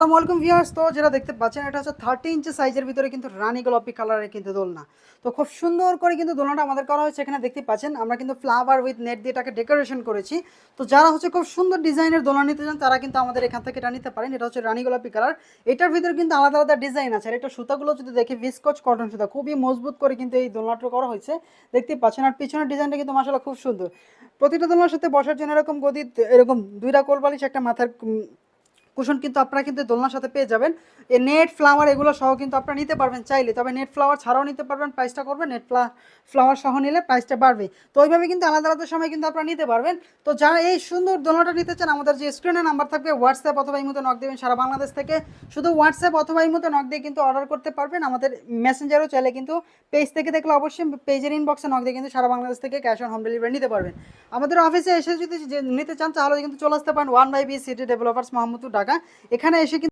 আসসালামু আলাইকুম ভিউয়ার্স। তো যেটা দেখতে পাচ্ছেন এটা হচ্ছে 30 ইঞ্চি সাইজের ভিতরে কিন্তু রানী গোলাপি কালারের কিন্তু দোলনা। তো খুব সুন্দর করে কিন্তু দোলনাটা আমাদের করা হয়েছে। এখানে দেখতে পাচ্ছেন আমরা কিন্তু ফ্লাওয়ার উইথ নেট দিয়ে এটাকে ডেকোরেশন করেছি। তো যারা হচ্ছে খুব সুন্দর ডিজাইনের দোলনা নিতে চান তারা কিন্তু আমাদের এখান থেকে এটা নিতে পারেন। এটা হচ্ছে রানী গোলাপি কালার। এটার ভিতরে কিন্তু আলাদা আলাদা ডিজাইন আছে। আর এটা সুতাগুলো যদি দেখি ভিসকচ কটন সুতা, খুবই মজবুত করে কিন্তু এই দোলনাটা করা হয়েছে। দেখতে পাচ্ছেন আর পিছনের ডিজাইনটা কিন্তু মাশাআল্লাহ খুব সুন্দর। প্রতিটা দোলনার সাথে বসার জন্য এরকম গদি, এরকম দুইটা কোল বালিশ, একটা মাথার কুশন কিন্তু আপনারা কিন্তু দোলনার সাথে পেয়ে যাবেন। এই নেট ফ্লাওয়ার এগুলো সহ কিন্তু আপনারা নিতে পারবেন চাইলে, তবে নেট ফ্লাওয়ার ছাড়াও নিতে পারবেন, প্রাইসটা করবেন নেট ফ্লাওয়ার সহ নিলে প্রাইসটা বাড়বে। তো ওইভাবে কিন্তু আলাদা আলাদা সময় কিন্তু আপনারা নিতে পারবেন। তো যারা এই সুন্দর দোলনাটা নিতে চান আমাদের যে স্ক্রিনে নাম্বার থাকবে হোয়াটসঅ্যাপ অথবা ইমোতে নক দেবেন সারা বাংলাদেশ থেকে। শুধু হোয়াটসঅ্যাপ অথবা ইমোতে নক দিয়ে কিন্তু অর্ডার করতে পারবেন। আমাদের মেসেঞ্জারও চাইলে কিন্তু পেজ থেকে দেখলে অবশ্যই পেজের ইনবক্সে নক দিয়ে কিন্তু সারা বাংলাদেশ থেকে ক্যাশ অন হোম ডেলিভারি নিতে পারবেন। আমাদের অফিসে এসে যদি নিতে চান তাহলে কিন্তু চলে আসতে পারেন 1/B city developers Mohammadpur Dhaka. এখানে এসে কিন্তু